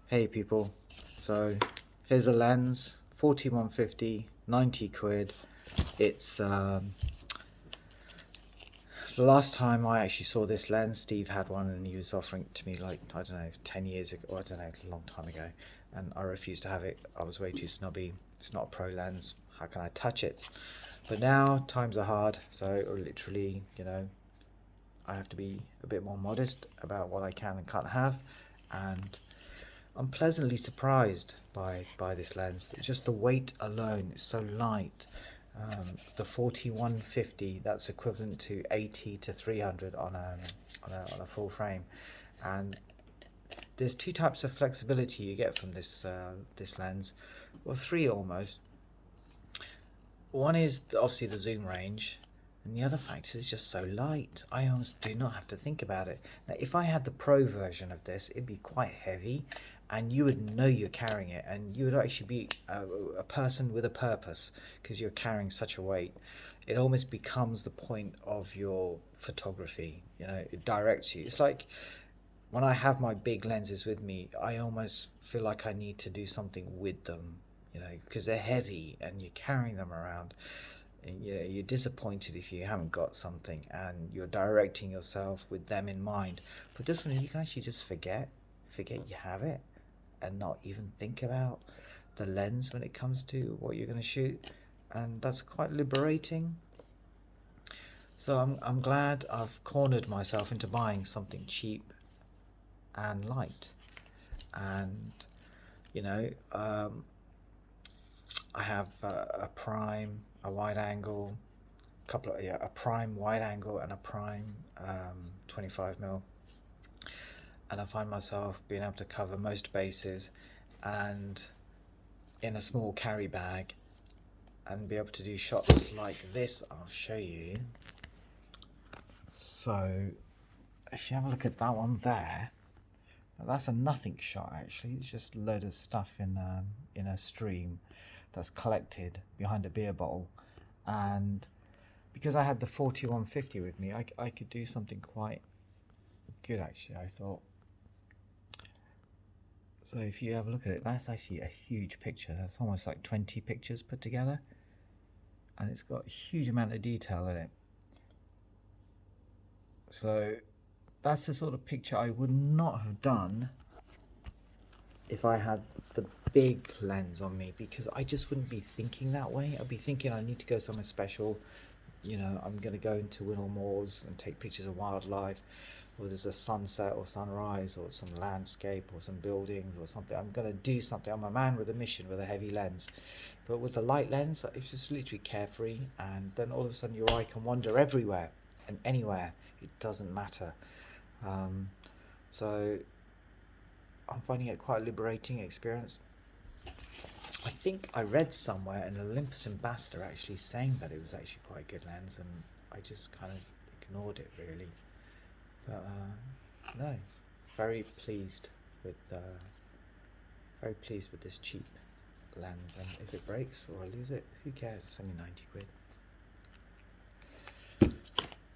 Hey people, so here's a lens, 4150, 90 quid. It's the last time I actually saw this lens, Steve had one and he was offering it to me like, I don't know, 10 years ago, or I don't know, a long time ago, and I refused to have it. I was way too snobby. It's not a pro lens, how can I touch it? But now times are hard, so literally, I have to be a bit more modest about what I can and can't have, and I'm pleasantly surprised by this lens. Just the weight alone is so light. The 4150, that's equivalent to 80 to 300 on a full frame, and there's two types of flexibility you get from this lens, well, three almost. One is obviously the zoom range, and the other factor is just so light. I almost do not have to think about it. Now, if I had the pro version of this, it'd be quite heavy, and you would know you're carrying it, and you would actually be a person with a purpose because you're carrying such a weight. It almost becomes the point of your photography. It directs you. It's like when I have my big lenses with me, I almost feel like I need to do something with them, because they're heavy and you're carrying them around. And, you're disappointed if you haven't got something and you're directing yourself with them in mind. But this one, you can actually just forget you have it and not even think about the lens when it comes to what you're going to shoot. And that's quite liberating. So I'm glad I've cornered myself into buying something cheap and light. And you know I have a prime, a wide angle, a prime wide angle and a prime 25mm, and I find myself being able to cover most bases and in a small carry bag and be able to do shots like this. I'll show you. So if you have a look at that one there, that's a nothing shot actually. It's just a load of stuff in a stream that's collected behind a beer bottle, and because I had the 4150 with me, I could do something quite good actually, I thought. So if you have a look at it, that's actually a huge picture. That's almost like 20 pictures put together, and it's got a huge amount of detail in it. So that's the sort of picture I would not have done if I had the big lens on me, because I just wouldn't be thinking that way. I'd be thinking I need to go somewhere special. I'm going to go into Winnell Moors and take pictures of wildlife, or there's a sunset or sunrise or some landscape or some buildings or something. I'm going to do something. I'm a man with a mission with a heavy lens. But with the light lens, it's just literally carefree, and then all of a sudden your eye can wander everywhere and anywhere. It doesn't matter. So I'm finding it quite a liberating experience. I think I read somewhere an Olympus ambassador actually saying that it was actually quite a good lens, and I just kind of ignored it really. But no, very pleased with this cheap lens, and if it breaks or I lose it, who cares? It's only 90 quid.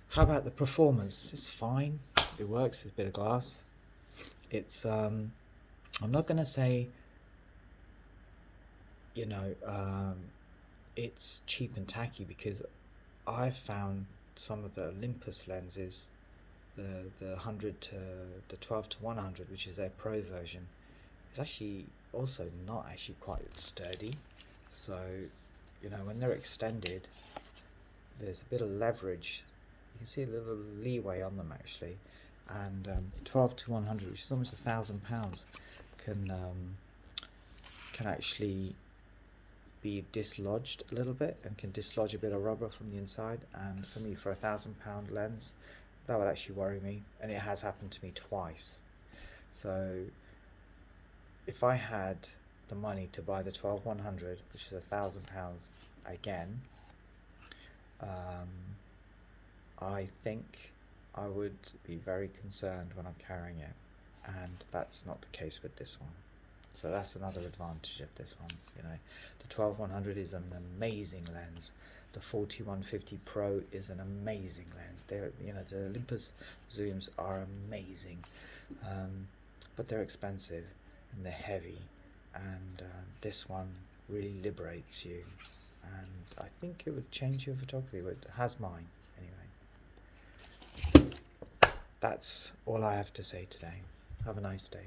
How about the performance? It's fine. It works. It's a bit of glass. It's I'm not gonna say it's cheap and tacky, because I've found some of the Olympus lenses, the 100 to the 12 to 100, which is their pro version, is actually also not actually quite sturdy. So when they're extended, there's a bit of leverage. You can see a little leeway on them actually, and the 12 to 100, which is almost £1,000, can actually be dislodged a little bit and can dislodge a bit of rubber from the inside. And for me, for £1,000 lens, that would actually worry me, and it has happened to me twice. So if I had the money to buy the 12-100, which is £1,000 again, I think I would be very concerned when I'm carrying it, and that's not the case with this one. So that's another advantage of this one. The 12-100 is an amazing lens. The 4150 Pro is an amazing lens. The Olympus zooms are amazing, but they're expensive. and they're heavy, and this one really liberates you, and I think it would change your photography, but it has mine anyway. That's all I have to say today. Have a nice day.